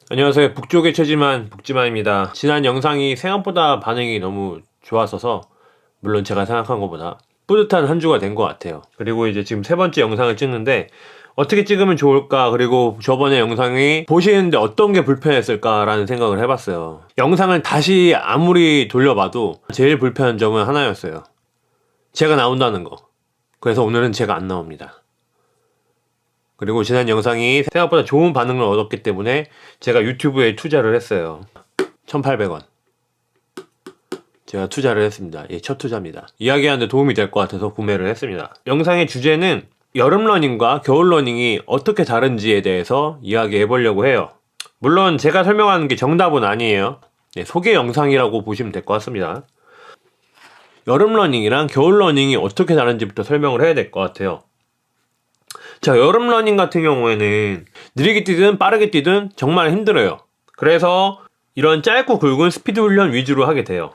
안녕하세요. 북쪽의 최지만 북지만입니다. 지난 영상이 생각보다 반응이 너무 좋았어서 물론 제가 생각한 것보다 뿌듯한 한 주가 된 것 같아요. 그리고 이제 지금 세 번째 영상을 찍는데 어떻게 찍으면 좋을까, 그리고 저번에 영상이 보시는데 어떤 게 불편했을까라는 생각을 해봤어요. 영상을 다시 아무리 돌려봐도 제일 불편한 점은 하나였어요. 제가 나온다는 거. 그래서 오늘은 제가 안 나옵니다. 그리고 지난 영상이 생각보다 좋은 반응을 얻었기 때문에 제가 유튜브에 투자를 했어요. 1,800원 제가 투자를 했습니다. 첫 투자입니다. 이야기하는데 도움이 될 것 같아서 구매를 했습니다. 영상의 주제는 여름 러닝과 겨울 러닝이 어떻게 다른지에 대해서 이야기해 보려고 해요. 물론 제가 설명하는 게 정답은 아니에요. 소개 영상이라고 보시면 될 것 같습니다. 여름 러닝이랑 겨울 러닝이 어떻게 다른지부터 설명을 해야 될 것 같아요. 자, 여름 러닝 같은 경우에는 느리게 뛰든 빠르게 뛰든 정말 힘들어요. 그래서 이런 짧고 굵은 스피드 훈련 위주로 하게 돼요.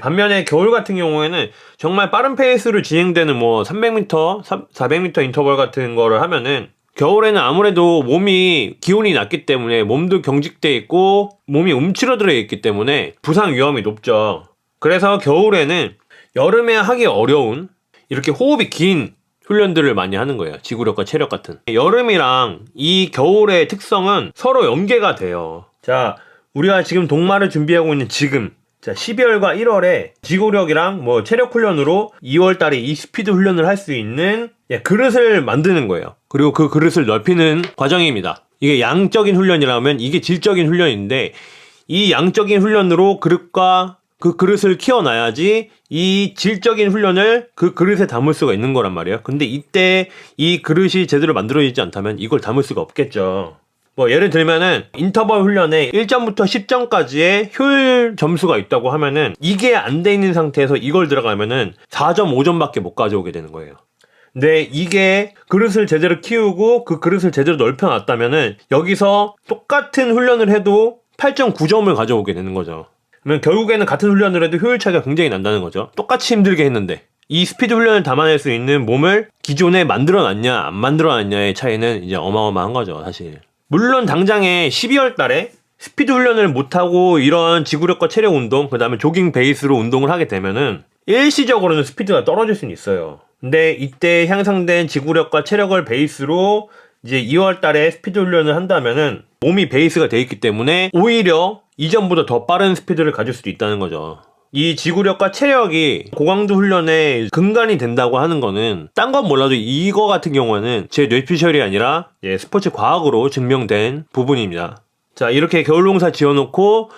반면에 겨울 같은 경우에는 정말 빠른 페이스로 진행되는 300m, 400m 인터벌 같은 거를 하면은 겨울에는 아무래도 몸이 기온이 낮기 때문에 몸도 경직돼 있고 몸이 움츠러들어 있기 때문에 부상 위험이 높죠. 그래서 겨울에는 여름에 하기 어려운 이렇게 호흡이 긴 훈련들을 많이 하는 거예요. 지구력과 체력 같은. 여름이랑 이 겨울의 특성은 서로 연계가 돼요. 자, 우리가 지금 동마를 준비하고 있는 지금, 자, 12월과 1월에 지구력이랑 체력 훈련으로 2월 달에 이 스피드 훈련을 할 수 있는 그릇을 만드는 거예요. 그리고 그 그릇을 넓히는 과정입니다. 이게 양적인 훈련이라면 이게 질적인 훈련인데, 이 양적인 훈련으로 그릇과 그 그릇을 키워놔야지 이 질적인 훈련을 그 그릇에 담을 수가 있는 거란 말이에요. 근데 이때 이 그릇이 제대로 만들어지지 않다면 이걸 담을 수가 없겠죠. 예를 들면은 인터벌 훈련에 1점부터 10점까지의 효율 점수가 있다고 하면은 이게 안 돼 있는 상태에서 이걸 들어가면은 4.5점밖에 못 가져오게 되는 거예요. 근데 이게 그릇을 제대로 키우고 그 그릇을 제대로 넓혀놨다면은 여기서 똑같은 훈련을 해도 8.9점을 가져오게 되는 거죠. 그러면 결국에는 같은 훈련을 해도 효율 차이가 굉장히 난다는 거죠. 똑같이 힘들게 했는데 이 스피드 훈련을 담아낼 수 있는 몸을 기존에 만들어놨냐 안 만들어놨냐의 차이는 이제 어마어마한 거죠, 사실. 물론 당장에 12월 달에 스피드 훈련을 못하고 이런 지구력과 체력 운동, 그 다음에 조깅 베이스로 운동을 하게 되면은 일시적으로는 스피드가 떨어질 수는 있어요. 근데 이때 향상된 지구력과 체력을 베이스로 이제 2월 달에 스피드 훈련을 한다면은 몸이 베이스가 돼 있기 때문에 오히려 이전보다 더 빠른 스피드를 가질 수도 있다는 거죠. 이 지구력과 체력이 고강도 훈련에 근간이 된다고 하는 거는 딴 건 몰라도 이거 같은 경우는 제 뇌피셜이 아니라 스포츠 과학으로 증명된 부분입니다. 자, 이렇게 겨울농사 지어놓고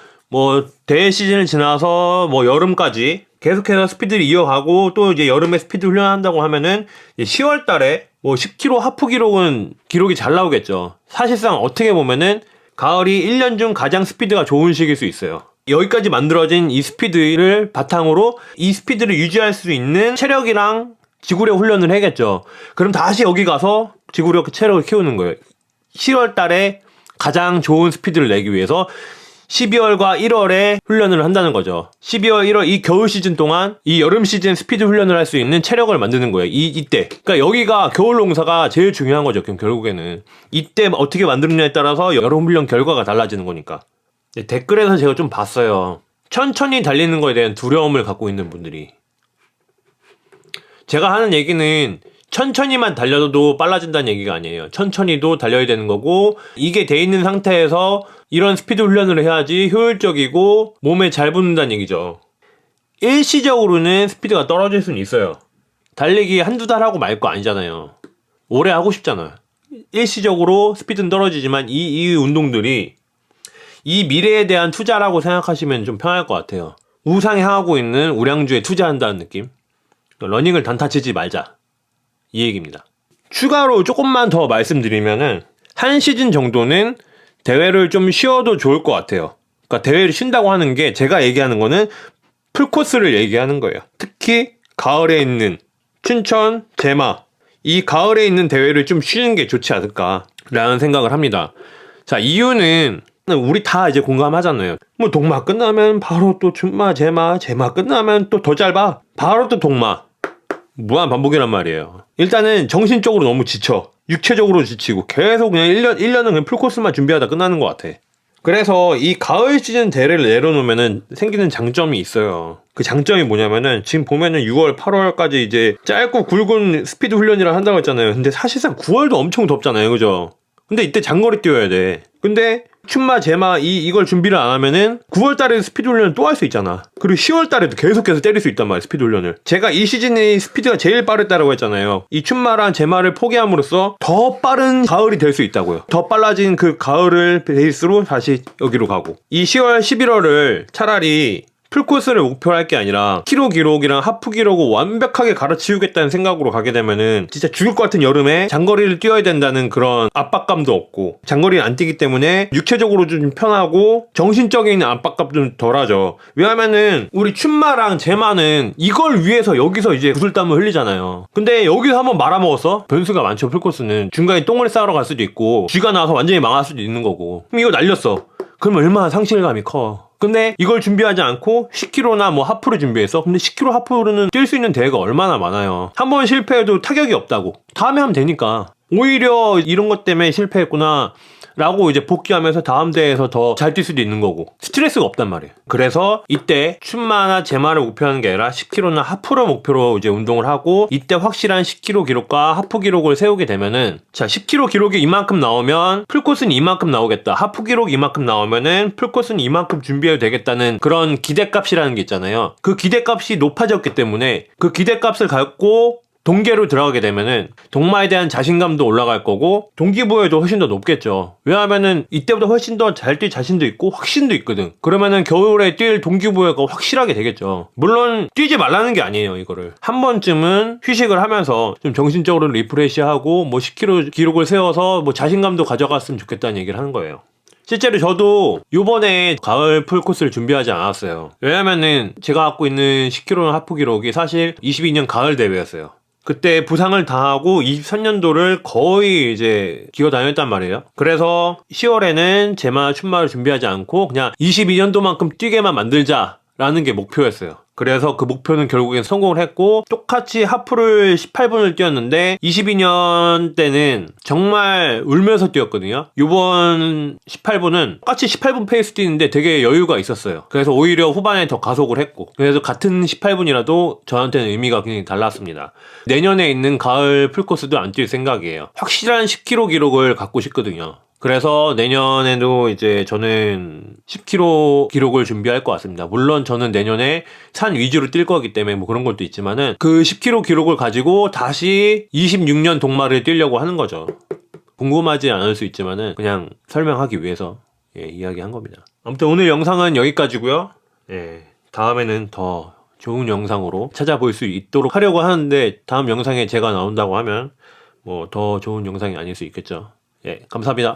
대회 시즌을 지나서 여름까지 계속해서 스피드를 이어가고 또 이제 여름에 스피드 훈련한다고 하면은 10월 달에 10km 하프 기록은 기록이 잘 나오겠죠. 사실상 어떻게 보면은 가을이 1년 중 가장 스피드가 좋은 시기일 수 있어요. 여기까지 만들어진 이 스피드를 바탕으로 이 스피드를 유지할 수 있는 체력이랑 지구력 훈련을 해야겠죠. 그럼 다시 여기 가서 지구력 체력을 키우는 거예요. 10월 달에 가장 좋은 스피드를 내기 위해서 12월과 1월에 훈련을 한다는 거죠. 12월, 1월 이 겨울 시즌 동안 이 여름 시즌 스피드 훈련을 할 수 있는 체력을 만드는 거예요. 이때. 그러니까 여기가 겨울 농사가 제일 중요한 거죠. 그럼 결국에는. 이때 어떻게 만드느냐에 따라서 여름 훈련 결과가 달라지는 거니까. 댓글에서 제가 좀 봤어요. 천천히 달리는 거에 대한 두려움을 갖고 있는 분들이. 제가 하는 얘기는 천천히만 달려도 빨라진다는 얘기가 아니에요. 천천히도 달려야 되는 거고, 이게 돼 있는 상태에서 이런 스피드 훈련을 해야지 효율적이고 몸에 잘 붙는다는 얘기죠. 일시적으로는 스피드가 떨어질 수는 있어요. 달리기 한두 달 하고 말 거 아니잖아요. 오래 하고 싶잖아요. 일시적으로 스피드는 떨어지지만 이 운동들이 이 미래에 대한 투자라고 생각하시면 좀 편할 것 같아요. 우상에 향하고 있는 우량주에 투자한다는 느낌. 러닝을 단타치지 말자, 이 얘기입니다. 추가로 조금만 더 말씀드리면은 한 시즌 정도는 대회를 좀 쉬어도 좋을 것 같아요. 그러니까 대회를 쉰다고 하는 게 제가 얘기하는 거는 풀코스를 얘기하는 거예요. 특히 가을에 있는 춘천, 제마 이 가을에 있는 대회를 좀 쉬는 게 좋지 않을까라는 생각을 합니다. 자, 이유는 우리 다 이제 공감하잖아요. 동마 끝나면 바로 또 춘마, 제마 끝나면 또 더 짧아. 바로 또 동마. 무한 반복이란 말이에요. 일단은 정신적으로 너무 지쳐. 육체적으로 지치고 계속 그냥 1년은 그냥 풀코스만 준비하다 끝나는 것 같아. 그래서 이 가을 시즌 대회를 내려놓으면은 생기는 장점이 있어요. 그 장점이 뭐냐면은 지금 보면은 6월, 8월까지 이제 짧고 굵은 스피드 훈련이라 한다고 했잖아요. 근데 사실상 9월도 엄청 덥잖아요, 그죠? 근데 이때 장거리 뛰어야 돼. 근데 춘마, 제마 이걸 준비를 안 하면은 9월 달에 스피드 훈련을 또 할 수 있잖아. 그리고 10월 달에도 계속해서 때릴 수 있단 말이야, 스피드 훈련을. 제가 이 시즌의 스피드가 제일 빠르다라고 했잖아요. 이 춘마랑 제마를 포기함으로써 더 빠른 가을이 될 수 있다고요. 더 빨라진 그 가을을 베이스로 다시 여기로 가고. 이 10월, 11월을 차라리 풀코스를 목표로 할 게 아니라 키로 기록이랑 하프 기록을 완벽하게 갈아치우겠다는 생각으로 가게 되면은 진짜 죽을 것 같은 여름에 장거리를 뛰어야 된다는 그런 압박감도 없고, 장거리를 안 뛰기 때문에 육체적으로 좀 편하고 정신적인 압박감도 좀 덜하죠. 왜냐면은 우리 춘마랑 제마는 이걸 위해서 여기서 이제 구슬땀을 흘리잖아요. 근데 여기서 한번 말아먹었어? 변수가 많죠. 풀코스는 중간에 똥을 싸러 갈 수도 있고 쥐가 나와서 완전히 망할 수도 있는 거고. 그럼 이거 날렸어. 그러면 얼마나 상실감이 커. 근데 이걸 준비하지 않고 10km나 뭐 하프를 준비했어? 근데 10km 하프로는 뛸 수 있는 대회가 얼마나 많아요. 한 번 실패해도 타격이 없다고. 다음에 하면 되니까. 오히려 이런 것 때문에 실패했구나 라고 이제 복귀하면서 다음 대회에서 더 잘 뛸 수도 있는 거고, 스트레스가 없단 말이에요. 그래서 이때 춘마나 제마를 목표하는 게 아니라 10km나 하프를 목표로 이제 운동을 하고, 이때 확실한 10km 기록과 하프 기록을 세우게 되면은, 자 10km 기록이 이만큼 나오면 풀코스는 이만큼 나오겠다, 하프 기록이 이만큼 나오면은 풀코스는 이만큼 준비해도 되겠다는 그런 기대값이라는 게 있잖아요. 그 기대값이 높아졌기 때문에 그 기대값을 갖고 동계로 들어가게 되면은 동마에 대한 자신감도 올라갈 거고 동기부여도 훨씬 더 높겠죠. 왜냐하면은 이때보다 훨씬 더 잘 뛸 자신도 있고 확신도 있거든. 그러면은 겨울에 뛸 동기부여가 확실하게 되겠죠. 물론 뛰지 말라는 게 아니에요. 이거를 한 번쯤은 휴식을 하면서 좀 정신적으로 리프레시하고 뭐 10km 기록을 세워서 뭐 자신감도 가져갔으면 좋겠다는 얘기를 하는 거예요. 실제로 저도 요번에 가을 풀코스를 준비하지 않았어요. 왜냐면은 제가 갖고 있는 10km 하프 기록이 사실 22년 가을 대회였어요. 그때 부상을 당하고 23년도를 거의 이제 기어다녔단 말이에요. 그래서 10월에는 제마 춘마를 준비하지 않고 그냥 22년도만큼 뛰게만 만들자 라는 게 목표였어요. 그래서 그 목표는 결국엔 성공을 했고, 똑같이 하프를 18분을 뛰었는데 22년 때는 정말 울면서 뛰었거든요. 이번 18분은 똑같이 18분 페이스 뛰는데 되게 여유가 있었어요. 그래서 오히려 후반에 더 가속을 했고, 그래서 같은 18분이라도 저한테는 의미가 굉장히 달랐습니다. 내년에 있는 가을 풀코스도 안 뛸 생각이에요. 확실한 10km 기록을 갖고 싶거든요. 그래서 내년에도 이제 저는 10km 기록을 준비할 것 같습니다. 물론 저는 내년에 산 위주로 뛸 거기 때문에 뭐 그런 것도 있지만은 그 10km 기록을 가지고 다시 26년 동마를 뛰려고 하는 거죠. 궁금하지 않을 수 있지만은 그냥 설명하기 위해서 이야기한 겁니다. 아무튼 오늘 영상은 여기까지고요. 다음에는 더 좋은 영상으로 찾아볼 수 있도록 하려고 하는데, 다음 영상에 제가 나온다고 하면 뭐 더 좋은 영상이 아닐 수 있겠죠. 감사합니다.